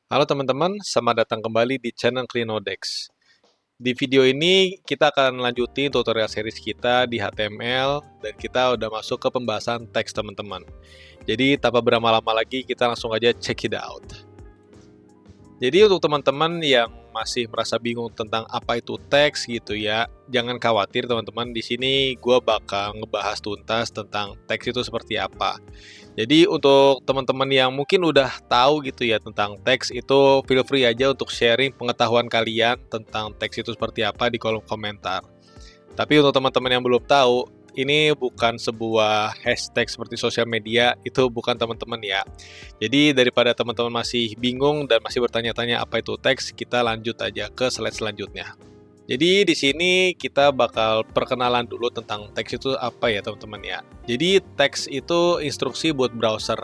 Halo teman-teman, selamat datang kembali di channel Clinodex. Di video ini kita akan lanjutin tutorial series kita di HTML dan kita udah masuk ke pembahasan teks teman-teman. Jadi tanpa berlama-lama lagi kita langsung aja check it out. Jadi untuk teman-teman yang masih merasa bingung tentang apa itu teks gitu ya, jangan khawatir teman-teman. Di sini gue bakal ngebahas tuntas tentang teks itu seperti apa. Jadi untuk teman-teman yang mungkin udah tahu gitu ya tentang teks itu, feel free aja untuk sharing pengetahuan kalian tentang teks itu seperti apa di kolom komentar. Tapi untuk teman-teman yang belum tahu, ini bukan sebuah hashtag seperti sosial media, itu bukan teman-teman ya. Jadi daripada teman-teman masih bingung dan masih bertanya-tanya apa itu teks, kita lanjut aja ke slide selanjutnya. Jadi di sini kita bakal perkenalan dulu tentang teks itu apa ya teman-teman ya. Jadi teks itu instruksi buat browser.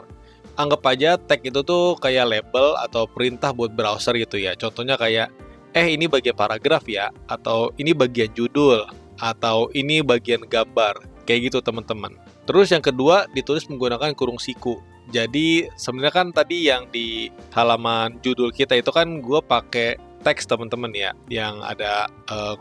Anggap aja tag itu tuh kayak label atau perintah buat browser gitu ya. Contohnya kayak, ini bagian paragraf ya, atau ini bagian judul, atau ini bagian gambar, kayak gitu teman-teman. Terus yang kedua ditulis menggunakan kurung siku. Jadi sebenarnya kan tadi yang di halaman judul kita itu kan gue pakai teks teman-teman ya, yang ada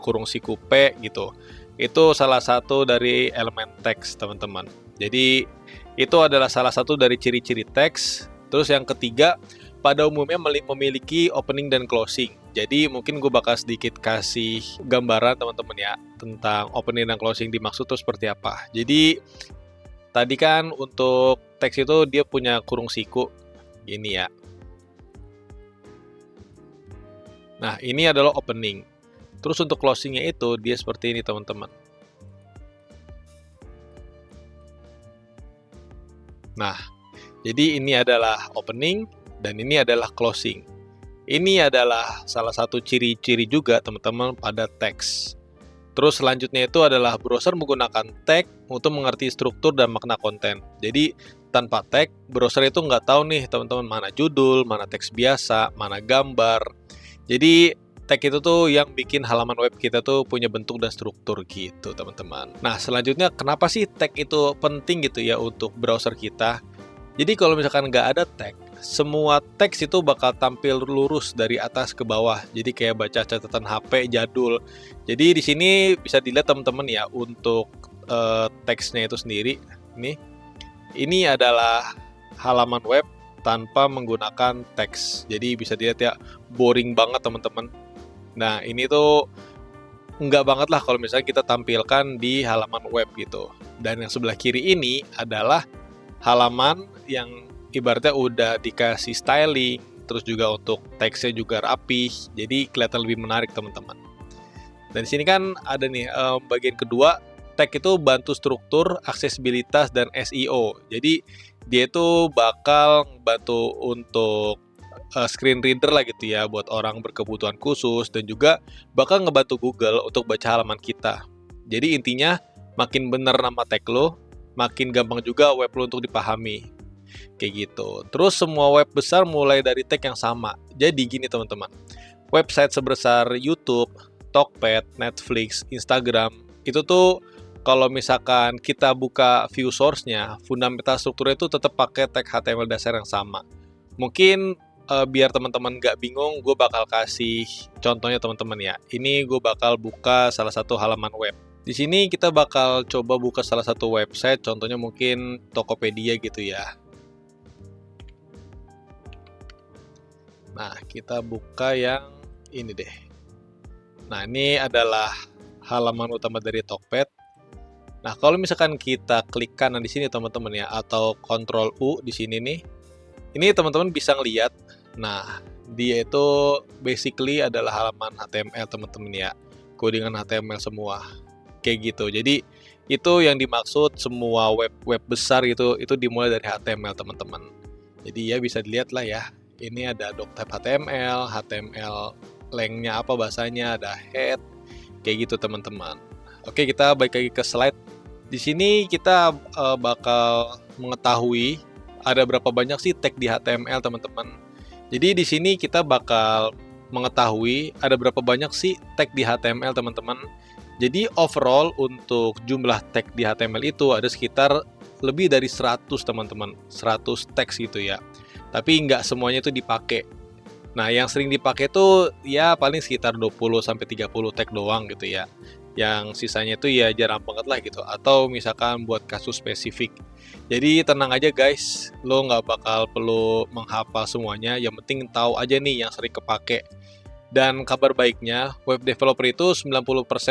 kurung siku P gitu. Itu salah satu dari elemen teks teman-teman. Jadi itu adalah salah satu dari ciri-ciri teks. Terus yang ketiga, pada umumnya memiliki opening dan closing. Jadi mungkin gue bakal sedikit kasih gambaran teman-teman ya tentang opening dan closing dimaksud itu seperti apa. Jadi tadi kan untuk teks itu dia punya kurung siku gini ya. Nah ini adalah opening. Terus untuk closingnya itu dia seperti ini teman-teman. Nah jadi ini adalah opening dan ini adalah closing. Ini adalah salah satu ciri-ciri juga teman-teman pada teks. Terus selanjutnya itu adalah browser menggunakan tag untuk mengerti struktur dan makna konten. Jadi tanpa tag, browser itu nggak tahu nih teman-teman mana judul, mana teks biasa, mana gambar. Jadi tag itu tuh yang bikin halaman web kita tuh punya bentuk dan struktur gitu teman-teman. Nah selanjutnya kenapa sih tag itu penting gitu ya untuk browser kita? Jadi kalau misalkan nggak ada tag, semua teks itu bakal tampil lurus dari atas ke bawah. Jadi kayak baca catatan HP jadul. Jadi di sini bisa dilihat teman-teman ya untuk teksnya itu sendiri. Ini adalah halaman web tanpa menggunakan teks. Jadi bisa dilihat ya boring banget teman-teman. Nah ini tuh nggak banget lah kalau misalnya kita tampilkan di halaman web gitu. Dan yang sebelah kiri ini adalah halaman yang ibaratnya udah dikasih styling, terus juga untuk teksnya juga rapih, jadi kelihatan lebih menarik teman-teman. Dan di sini kan ada nih bagian kedua, tag itu bantu struktur, aksesibilitas, dan SEO. Jadi dia itu bakal bantu untuk screen reader lah gitu ya, buat orang berkebutuhan khusus, dan juga bakal ngebantu Google untuk baca halaman kita. Jadi intinya, makin bener nama tag lo, makin gampang juga web lo untuk dipahami. Kayak gitu. Terus semua web besar mulai dari tag yang sama. Jadi gini teman-teman, website sebesar YouTube, Tokped, Netflix, Instagram, itu tuh kalau misalkan kita buka view source-nya, fundamental strukturnya itu tetap pakai tag HTML dasar yang sama. Mungkin biar teman-teman nggak bingung, gue bakal kasih contohnya teman-teman ya. Ini gue bakal buka salah satu halaman web. Di sini kita bakal coba buka salah satu website, contohnya mungkin Tokopedia gitu ya. Nah, kita buka yang ini deh. Nah, ini adalah halaman utama dari Tokped. Nah, kalau misalkan kita klik kanan di sini teman-teman ya, atau Ctrl U di sini nih, ini teman-teman bisa ngeliat. Nah, dia itu basically adalah halaman HTML teman-teman ya, codingan HTML semua. Kayak gitu. Jadi itu yang dimaksud semua web besar itu dimulai dari HTML teman-teman. Jadi ya bisa dilihat lah ya. Ini ada doctype HTML, HTML length-nya apa bahasanya, ada head, kayak gitu teman-teman. Oke, kita balik lagi ke slide. Di sini kita bakal mengetahui ada berapa banyak sih tag di HTML teman-teman. Jadi di sini kita bakal mengetahui ada berapa banyak sih tag di HTML teman-teman. Jadi overall untuk jumlah tag di HTML itu ada sekitar lebih dari 100 teman-teman, 100 teks gitu ya. Tapi nggak semuanya itu dipakai. Nah, yang sering dipakai tuh ya paling sekitar 20-30 tag doang gitu ya. Yang sisanya itu ya jarang banget lah gitu. Atau misalkan buat kasus spesifik. Jadi tenang aja guys, lo nggak bakal perlu menghafal semuanya. Yang penting tahu aja nih yang sering kepake. Dan kabar baiknya, web developer itu 90%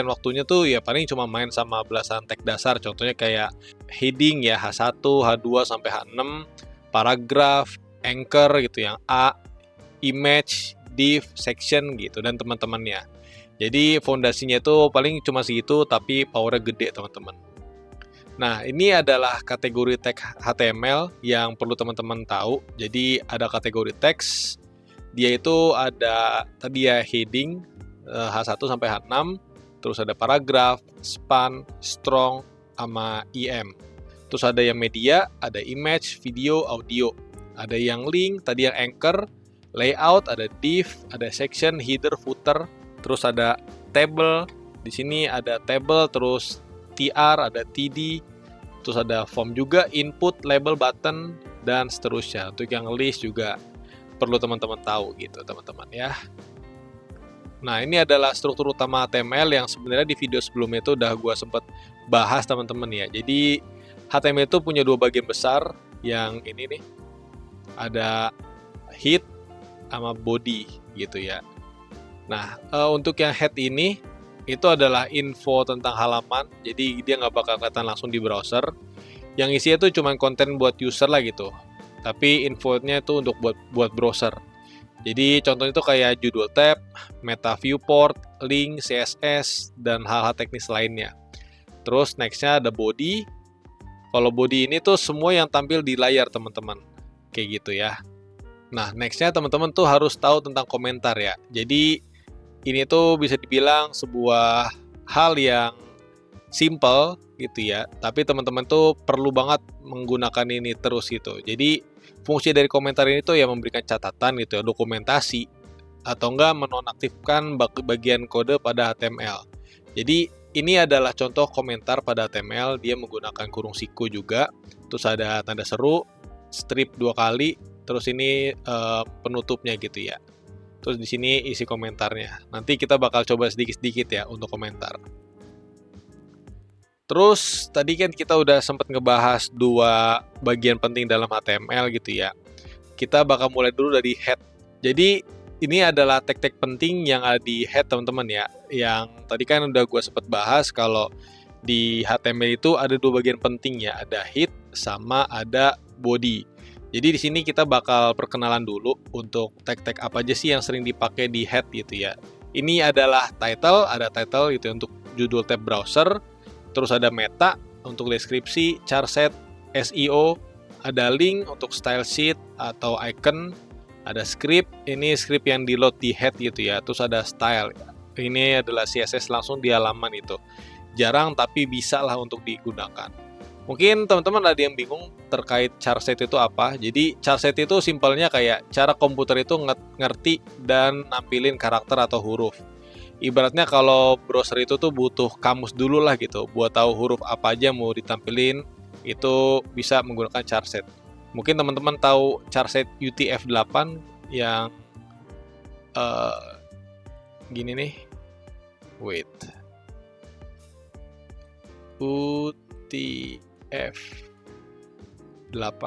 waktunya tuh ya paling cuma main sama belasan tag dasar. Contohnya kayak heading ya H1, H2 sampai H6, paragraph, anchor gitu yang A, image, div, section gitu dan teman-temannya. Jadi fondasinya itu paling cuma segitu tapi powernya gede teman-teman. Nah, ini adalah kategori tag HTML yang perlu teman-teman tahu. Jadi ada kategori teks, dia itu ada tadi ya heading H1 sampai H6, terus ada paragraf, span, strong, sama IM. Terus ada yang media, ada image, video, audio. Ada yang link, tadi yang anchor, layout, ada div, ada section, header, footer, terus ada table. Di sini ada table, terus TR, ada TD, terus ada form juga, input, label, button, dan seterusnya. Untuk yang list juga perlu teman-teman tahu gitu teman-teman ya. Nah, ini adalah struktur utama HTML yang sebenarnya di video sebelumnya itu udah gue sempat bahas teman-teman ya. Jadi HTML itu punya dua bagian besar, yang ini nih ada head sama body gitu ya. Nah, untuk yang head ini itu adalah info tentang halaman, jadi dia nggak bakal kelihatan langsung di browser. Yang isinya tuh cuma konten buat user lah gitu. Tapi infonya itu untuk buat browser. Jadi contohnya itu kayak judul tab, meta viewport, link, CSS, dan hal-hal teknis lainnya. Terus nextnya ada body. Kalau body ini tuh semua yang tampil di layar teman-teman. Kayak gitu ya. Nah, nextnya teman-teman tuh harus tahu tentang komentar ya. Jadi ini tuh bisa dibilang sebuah hal yang simple gitu ya. Tapi teman-teman tuh perlu banget menggunakan ini terus gitu. Jadi fungsi dari komentar ini tuh ya memberikan catatan gitu ya, dokumentasi atau enggak menonaktifkan bagian kode pada HTML. Jadi ini adalah contoh komentar pada HTML, dia menggunakan kurung siku juga, terus ada tanda seru, strip 2 kali, terus ini penutupnya gitu ya. Terus di sini isi komentarnya. Nanti kita bakal coba sedikit-sedikit ya untuk komentar. Terus tadi kan kita udah sempat ngebahas dua bagian penting dalam HTML gitu ya. Kita bakal mulai dulu dari head. Jadi ini adalah tag-tag penting yang ada di head teman-teman ya. Yang tadi kan udah gue sempat bahas kalau di HTML itu ada dua bagian penting ya. Ada head sama ada body. Jadi di sini kita bakal perkenalan dulu untuk tag-tag apa aja sih yang sering dipakai di head gitu ya. Ini adalah title, ada title gitu ya, untuk judul tab browser. Terus ada meta untuk deskripsi, charset, SEO, ada link untuk style sheet atau icon, ada script, ini script yang di load di head gitu ya. Terus ada style, ini adalah CSS langsung di halaman itu. Jarang tapi bisa lah untuk digunakan. Mungkin teman-teman ada yang bingung terkait charset itu apa. Jadi charset itu simpelnya kayak cara komputer itu ngerti dan nampilin karakter atau huruf. Ibaratnya kalau browser itu tuh butuh kamus dulu lah gitu, buat tahu huruf apa aja mau ditampilin, itu bisa menggunakan charset. Mungkin teman-teman tahu charset UTF-8 yang gini nih. Wait. UTF-8.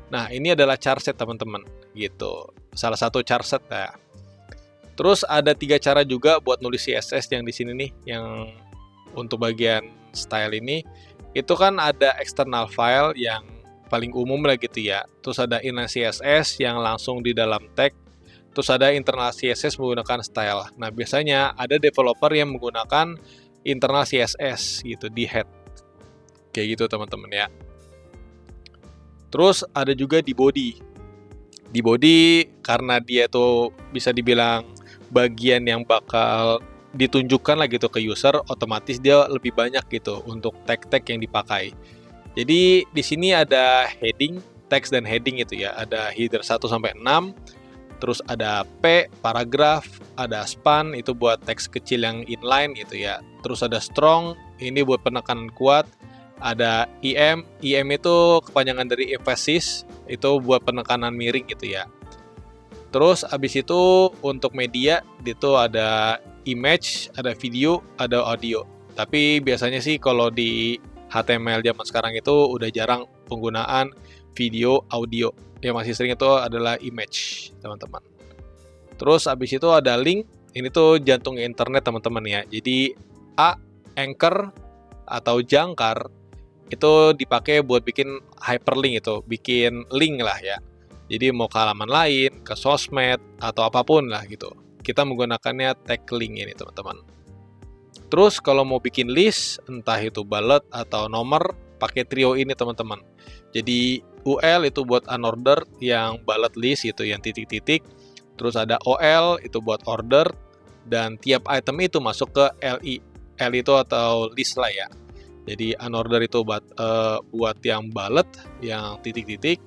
Nah, ini adalah charset teman-teman, gitu. Salah satu charset ya. Terus ada 3 cara juga buat nulis CSS yang di sini nih, yang untuk bagian style ini. Itu kan ada external file yang paling umum lah gitu ya. Terus ada inline CSS yang langsung di dalam tag. Terus ada internal CSS menggunakan style. Nah, biasanya ada developer yang menggunakan internal CSS gitu di head. Kayak gitu teman-teman ya. Terus ada juga di body. Di body karena dia tuh bisa dibilang bagian yang bakal ditunjukkan lah gitu ke user, otomatis dia lebih banyak gitu untuk tag-tag yang dipakai. Jadi di sini ada heading, text dan heading itu ya. Ada header 1 sampai 6, terus ada P, paragraf, ada span itu buat teks kecil yang inline gitu ya. Terus ada strong, ini buat penekanan kuat. Ada IM itu kepanjangan dari emphasis, itu buat penekanan miring gitu ya. Terus abis itu untuk media itu ada image, ada video, ada audio. Tapi biasanya sih kalau di HTML zaman sekarang itu udah jarang penggunaan video, audio. Yang masih sering itu adalah image, teman-teman. Terus abis itu ada link. Ini tuh jantung internet, teman-teman ya. Jadi Anchor atau jangkar itu dipakai buat bikin hyperlink itu, bikin link lah ya. Jadi mau ke halaman lain, ke sosmed, atau apapun lah gitu. Kita menggunakannya tag link ini, teman-teman. Terus kalau mau bikin list, entah itu bullet atau nomor, pakai trio ini, teman-teman. Jadi UL itu buat unordered, yang bullet list itu yang titik-titik. Terus ada OL itu buat order, dan tiap item itu masuk ke LI. L itu atau list lah ya. Jadi unordered itu buat yang bullet, yang titik-titik.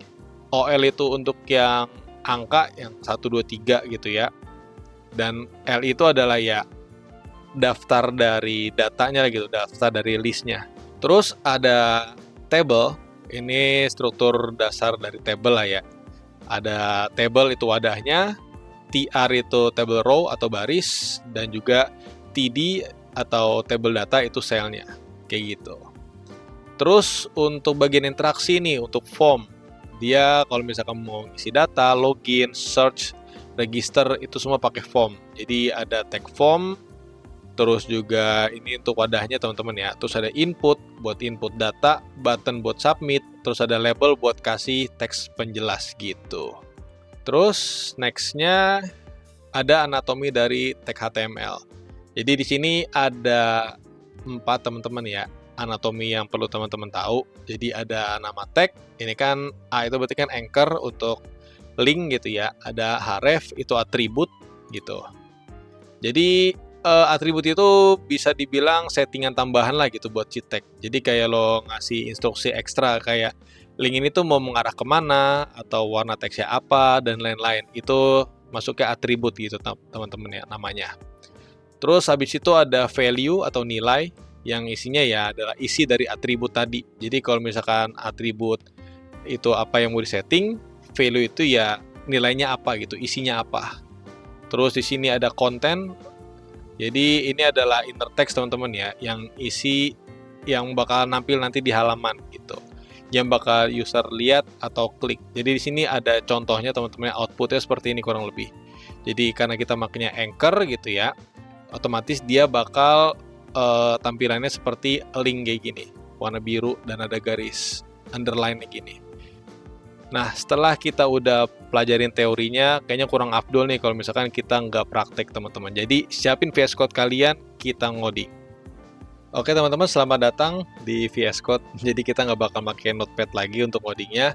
OL itu untuk yang angka, yang 1, 2, 3 gitu ya. Dan L itu adalah ya daftar dari datanya gitu, daftar dari listnya. Terus ada table, ini struktur dasar dari table lah ya. Ada table itu wadahnya, TR itu table row atau baris, dan juga TD atau table data itu selnya, kayak gitu. Terus untuk bagian interaksi nih, untuk form, dia kalau misalkan mau isi data, login, search, register, itu semua pakai form. Jadi ada tag form, terus juga ini untuk wadahnya teman-teman ya. Terus ada input buat input data, button buat submit, terus ada label buat kasih teks penjelas gitu. Terus nextnya ada anatomi dari tag HTML. Jadi di sini ada 4 teman-teman ya, anatomi yang perlu teman-teman tahu. Jadi ada nama tag, ini kan A itu berarti kan anchor untuk link gitu ya. Ada href itu atribut gitu. Jadi atribut itu bisa dibilang settingan tambahan lah gitu buat si tag. Jadi kayak lo ngasih instruksi ekstra kayak link ini tuh mau mengarah kemana, atau warna teksnya apa, dan lain-lain. Itu masuknya atribut gitu teman-teman ya namanya. Terus habis itu ada value atau nilai, yang isinya ya adalah isi dari atribut tadi. Jadi kalau misalkan atribut itu apa yang mau disetting, value itu ya nilainya apa gitu, isinya apa. Terus di sini ada konten. Jadi ini adalah inner text teman-teman ya, yang isi yang bakal nampil nanti di halaman gitu, yang bakal user lihat atau klik. Jadi di sini ada contohnya teman-teman, outputnya seperti ini kurang lebih. Jadi karena kita makanya anchor gitu ya, otomatis dia bakal tampilannya seperti link kayak gini, warna biru dan ada garis underline kayak gini. Nah, setelah kita udah pelajarin teorinya, kayaknya kurang afdol nih kalau misalkan kita nggak praktek, teman-teman. Jadi, siapin VS Code kalian, kita ngoding. Oke, teman-teman, selamat datang di VS Code. Jadi, kita nggak bakal pakai notepad lagi untuk ngodingnya.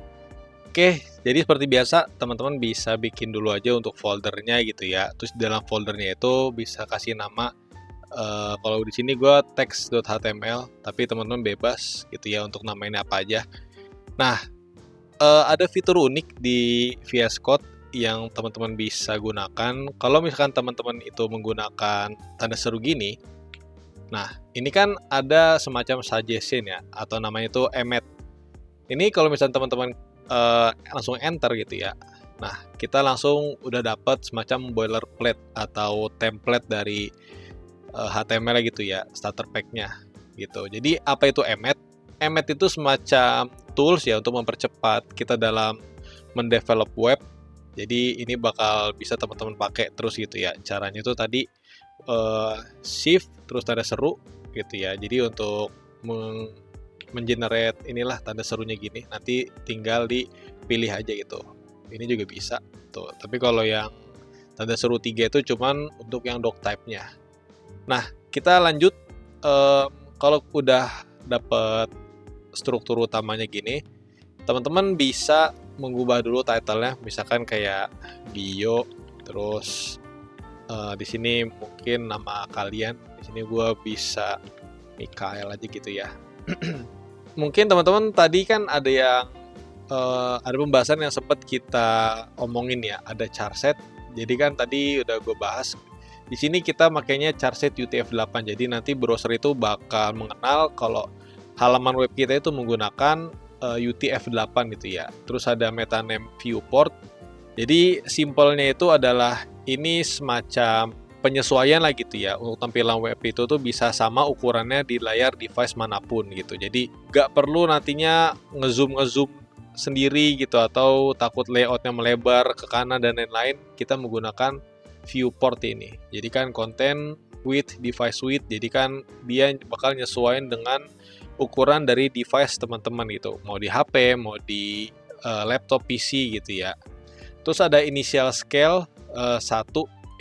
Oke, jadi seperti biasa, teman-teman bisa bikin dulu aja untuk foldernya gitu ya. Terus di dalam foldernya itu bisa kasih nama. Kalau di sini gue text.html, tapi teman-teman bebas gitu ya untuk namainnya apa aja. Nah, ada fitur unik di VS Code yang teman-teman bisa gunakan. Kalau misalkan teman-teman itu menggunakan tanda seru gini, nah ini kan ada semacam suggestion ya, atau namanya itu emmet. Ini kalau misalkan teman-teman langsung enter gitu ya, nah kita langsung udah dapat semacam boilerplate atau template dari HTML gitu ya, starter pack-nya gitu. Jadi apa itu emmet? Emmet itu semacam tools ya untuk mempercepat kita dalam mendevelop web. Jadi ini bakal bisa teman-teman pakai terus gitu ya. Caranya itu tadi shift terus tanda seru gitu ya. Jadi untuk mengenerate inilah tanda serunya gini, nanti tinggal dipilih aja gitu. Ini juga bisa tuh. Tapi kalau yang tanda seru 3 itu cuman untuk yang doc type-nya. Nah, kita lanjut. Kalau udah dapet struktur utamanya gini, teman-teman bisa mengubah dulu title-nya, misalkan kayak bio, terus di sini mungkin nama kalian, di sini gue bisa Mikael aja gitu ya. Mungkin teman-teman tadi kan ada yang ada pembahasan yang sempat kita omongin ya, ada charset. Jadi kan tadi udah gue bahas. Di sini kita makanya charset UTF-8. Jadi nanti browser itu bakal mengenal kalau halaman web kita itu menggunakan UTF-8 gitu ya. Terus ada meta name viewport. Jadi simpelnya itu adalah ini semacam penyesuaian lah gitu ya, untuk tampilan web itu tuh bisa sama ukurannya di layar device manapun gitu. Jadi nggak perlu nantinya ngezoom sendiri gitu, atau takut layoutnya melebar ke kanan dan lain-lain. Kita menggunakan viewport ini. Jadi kan content width, device width, jadi kan dia bakal nyesuaiin dengan ukuran dari device teman-teman gitu. Mau di HP, mau di laptop PC gitu ya. Terus ada initial scale 1,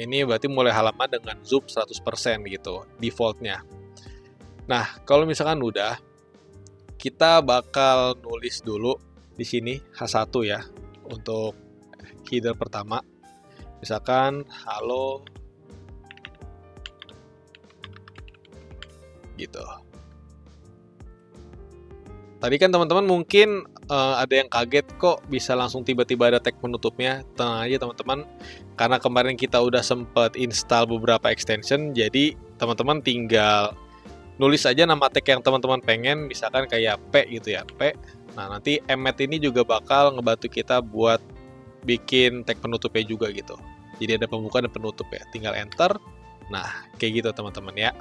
ini berarti mulai halaman dengan zoom 100% gitu, defaultnya. Nah, kalau misalkan udah, kita bakal nulis dulu di sini H1 ya, untuk header pertama. Misalkan, halo, gitu. Tadi kan teman-teman mungkin ada yang kaget kok bisa langsung tiba-tiba ada tag penutupnya. Tenang aja teman-teman, karena kemarin kita udah sempat install beberapa extension, jadi teman-teman tinggal nulis aja nama tag yang teman-teman pengen, misalkan kayak P gitu ya, P. Nah, nanti emmet ini juga bakal ngebantu kita buat bikin tag penutupnya juga gitu. Jadi ada pembuka dan penutup ya, tinggal enter. Nah, kayak gitu teman-teman ya.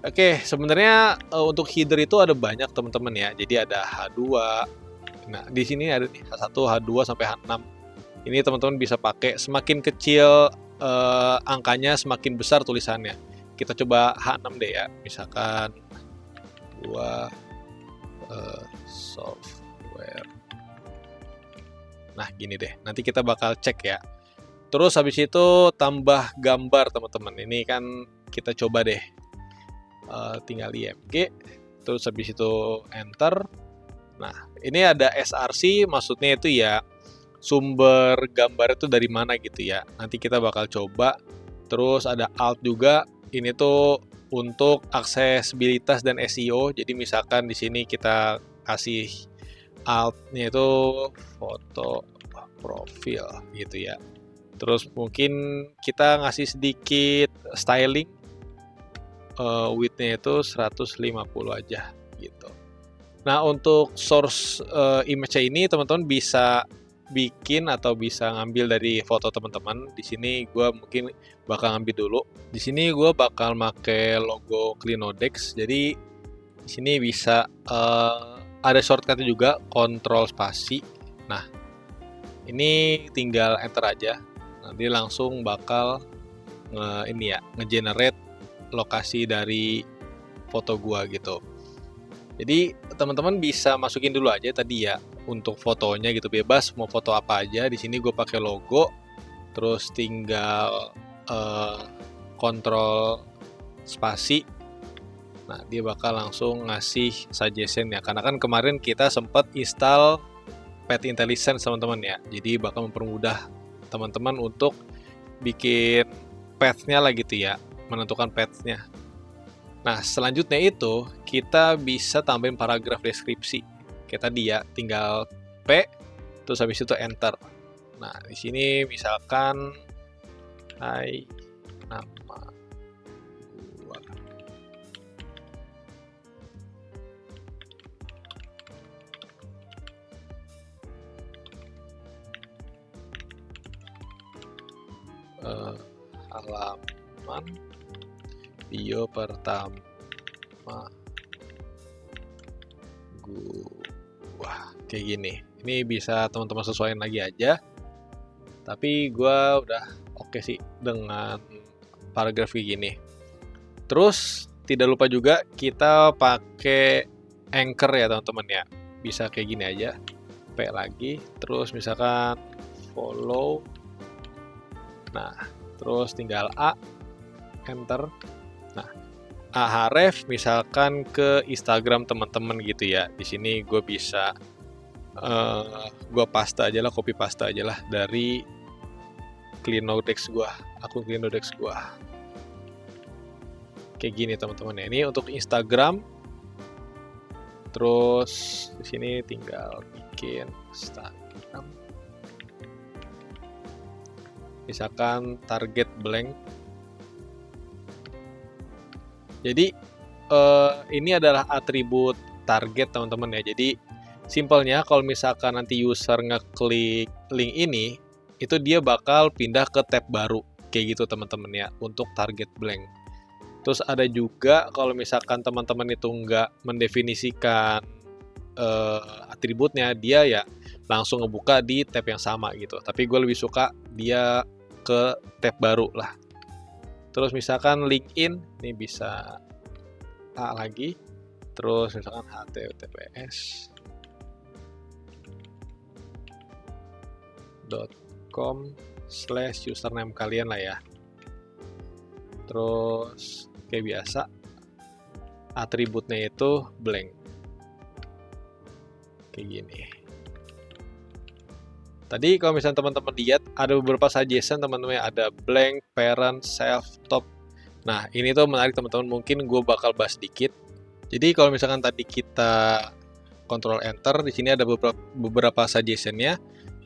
Oke, sebenarnya untuk header itu ada banyak teman-teman ya. Jadi ada H2. Nah, di sini ada nih H1, H2 sampai H6. Ini teman-teman bisa pakai, semakin kecil angkanya semakin besar tulisannya. Kita coba H6 deh ya. Misalkan 2 software. Nah, gini deh. Nanti kita bakal cek ya. Terus habis itu tambah gambar teman-teman. Ini kan kita coba deh. Tinggal IMG, terus habis itu enter. Nah, ini ada src, maksudnya itu ya sumber gambar itu dari mana gitu ya. Nanti kita bakal coba. Terus ada alt juga, ini tuh untuk aksesibilitas dan SEO. Jadi misalkan di sini kita kasih alt-nya itu foto profil gitu ya. Terus mungkin kita ngasih sedikit styling, width-nya itu 150 aja gitu. Nah, untuk source image ini teman-teman bisa bikin atau bisa ngambil dari foto teman-teman. Di sini gue mungkin bakal ngambil dulu. Di sini gue bakal pakai logo Clinodex. Jadi di sini bisa ada shortcut juga, kontrol spasi. Nah, ini tinggal enter aja. Nanti langsung bakal nge-generate lokasi dari foto gua gitu. Jadi teman-teman bisa masukin dulu aja tadi ya untuk fotonya gitu, bebas mau foto apa aja. Di sini gue pakai logo, terus tinggal kontrol spasi. Nah, dia bakal langsung ngasih suggestion ya, karena kan kemarin kita sempat install Path Intelligence teman-teman ya. Jadi bakal mempermudah teman-teman untuk bikin path-nya lah gitu ya, menentukan path-nya. Nah, selanjutnya itu kita bisa tambahin paragraf deskripsi. Kayak tadi ya, tinggal P, terus habis itu enter. Nah, di sini misalkan hai nama gua. Halaman video pertama gua kayak gini. Ini bisa teman-teman sesuaiin lagi aja. Tapi gua udah oke sih dengan paragraf kayak gini. Terus tidak lupa juga kita pakai anchor ya teman-teman ya. Bisa kayak gini aja. P lagi, terus misalkan follow. Nah, terus tinggal A, enter. Nah, Ahref misalkan ke Instagram teman-teman gitu ya. Di sini gue bisa gue paste aja lah, copy paste aja lah dari Clinodex gue, akun Clinodex gue. Kayak gini teman-teman ya. Ini untuk Instagram. Terus di sini tinggal bikin Instagram. Misalkan target blank. Jadi ini adalah atribut target teman-teman ya. Jadi simpelnya kalau misalkan nanti user ngeklik link ini, itu dia bakal pindah ke tab baru. Kayak gitu teman-teman ya, untuk target blank. Terus ada juga kalau misalkan teman-teman itu nggak mendefinisikan atributnya, dia ya langsung ngebuka di tab yang sama gitu. Tapi gue lebih suka dia ke tab baru lah. Terus misalkan LinkedIn, ini bisa A lagi. Terus misalkan https.com/username kalian lah ya. Terus kayak biasa atributnya itu blank kayak gini. Tadi kalau misalnya teman-teman lihat ada beberapa suggestion teman-teman, ada blank, parent, self, top. Nah ini tuh menarik teman-teman, mungkin gue bakal bahas dikit. Jadi kalau misalkan tadi kita Ctrl Enter, di sini ada beberapa suggestionnya.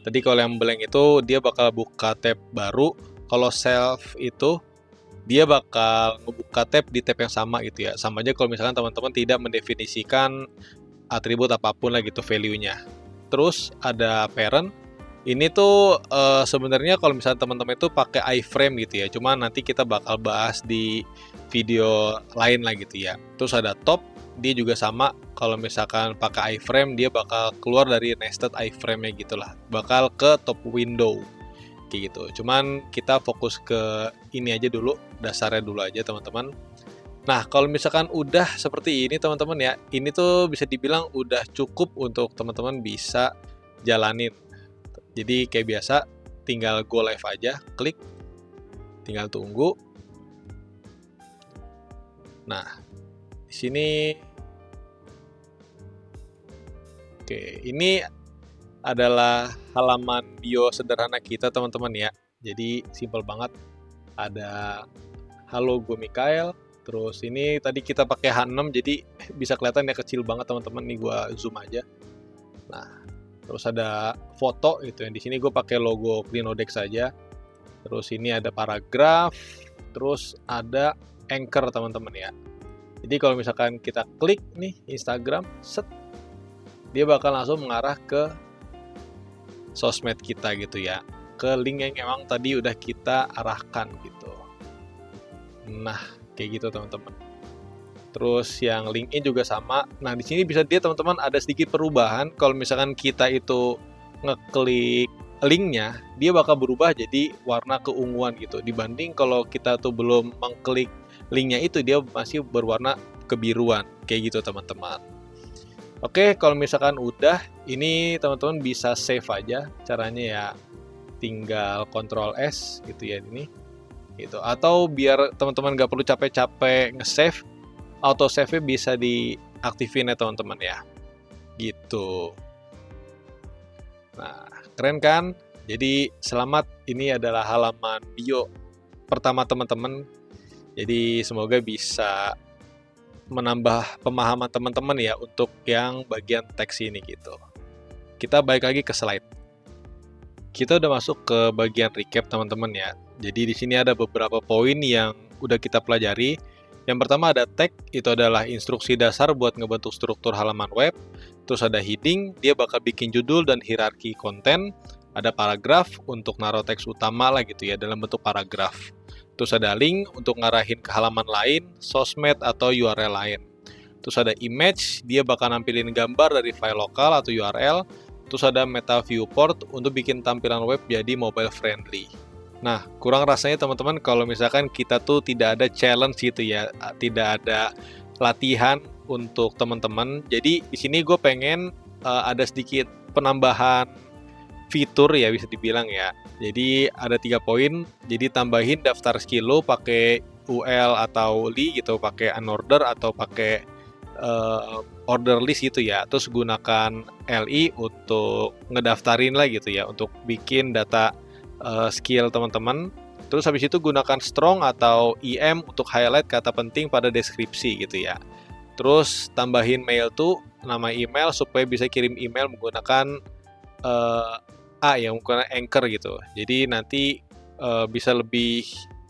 Tadi kalau yang blank itu dia bakal buka tab baru. Kalau self itu dia bakal ngebuka tab di tab yang sama gitu ya. Sama aja kalau misalkan teman-teman tidak mendefinisikan atribut apapun lah gitu value-nya. Terus ada parent. Ini tuh sebenarnya kalau misalnya teman-teman itu pakai iframe gitu ya. Cuma nanti kita bakal bahas di video lain lah gitu ya. Terus ada top. Dia juga sama, kalau misalkan pakai iframe dia bakal keluar dari nested iframe-nya gitulah, bakal ke top window kayak gitu. Cuman kita fokus ke ini aja dulu, dasarnya dulu aja teman-teman. Nah kalau misalkan udah seperti ini teman-teman ya, ini tuh bisa dibilang udah cukup untuk teman-teman bisa jalanin. Jadi kayak biasa tinggal go live aja, klik, tinggal tunggu. Nah di sini, oke, ini adalah halaman bio sederhana kita teman-teman ya. Jadi simple banget. Ada halo gue Mikael. Terus ini tadi kita pakai H6 jadi bisa kelihatan ya kecil banget teman-teman. Nih gue zoom aja. Nah, terus ada foto gitu ya. Di sini gue pakai logo Klinodex saja. Terus ini ada paragraf. Terus ada anchor teman-teman ya. Jadi kalau misalkan kita klik nih Instagram, set, dia bakal langsung mengarah ke sosmed kita gitu ya, ke link yang emang tadi udah kita arahkan gitu. Nah, kayak gitu teman-teman. Terus yang LinkedIn juga sama. Nah, di sini bisa dia teman-teman ada sedikit perubahan. Kalau misalkan kita itu ngeklik linknya, dia bakal berubah jadi warna keunguan gitu. Dibanding kalau kita tuh belum mengklik linknya itu, dia masih berwarna kebiruan kayak gitu teman-teman. Oke, kalau misalkan udah, ini teman-teman bisa save aja. Caranya ya tinggal Ctrl S gitu ya ini. Gitu. Atau biar teman-teman nggak perlu capek-capek nge-save, auto save-nya bisa diaktifin ya teman-teman ya. Gitu. Nah, keren kan? Jadi selamat, ini adalah halaman bio pertama teman-teman. Jadi semoga bisa menambah pemahaman teman-teman ya untuk yang bagian teks ini gitu. Kita balik lagi ke slide. Kita udah masuk ke bagian recap teman-teman ya. Jadi di sini ada beberapa poin yang udah kita pelajari. Yang pertama ada tag, itu adalah instruksi dasar buat ngebentuk struktur halaman web. Terus ada heading, dia bakal bikin judul dan hierarki konten. Ada paragraf untuk naruh teks utama lah gitu ya dalam bentuk paragraf. Terus ada link untuk ngarahin ke halaman lain, sosmed atau URL lain. Terus ada image, dia bakal nampilin gambar dari file lokal atau URL. Terus ada meta viewport untuk bikin tampilan web jadi mobile friendly. Nah, kurang rasanya teman-teman kalau misalkan kita tuh tidak ada challenge gitu ya, tidak ada latihan untuk teman-teman. Jadi di sini gue pengen ada sedikit penambahan fitur ya bisa dibilang ya. Jadi ada 3 poin. Jadi tambahin daftar skill lo pakai UL atau li gitu, pakai unorder atau pakai order list gitu ya. Terus gunakan li untuk ngedaftarin lah gitu ya, untuk bikin data skill teman-teman. Terus habis itu gunakan strong atau im untuk highlight kata penting pada deskripsi gitu ya. Terus tambahin mail tuh nama email supaya bisa kirim email menggunakan yang menggunakan anchor gitu. Jadi nanti bisa lebih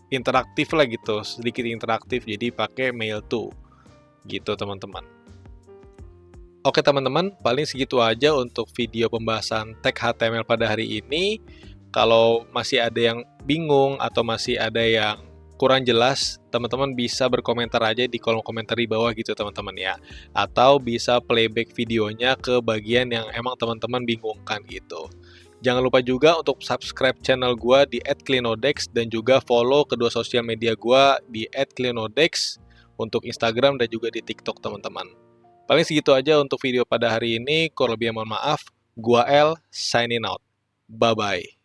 interaktif lah gitu, sedikit interaktif. Jadi pakai mail to gitu teman-teman. Oke teman-teman, paling segitu aja untuk video pembahasan tag HTML pada hari ini. Kalau masih ada yang bingung atau masih ada yang kurang jelas, teman-teman bisa berkomentar aja di kolom komentar di bawah gitu teman-teman ya. Atau bisa playback videonya ke bagian yang emang teman-teman bingungkan gitu. Jangan lupa juga untuk subscribe channel gua di @clinodex dan juga follow kedua sosial media gua di @clinodex untuk Instagram dan juga di TikTok teman-teman. Paling segitu aja untuk video pada hari ini. Kurang lebih mohon maaf. Gua El, signing out. Bye-bye.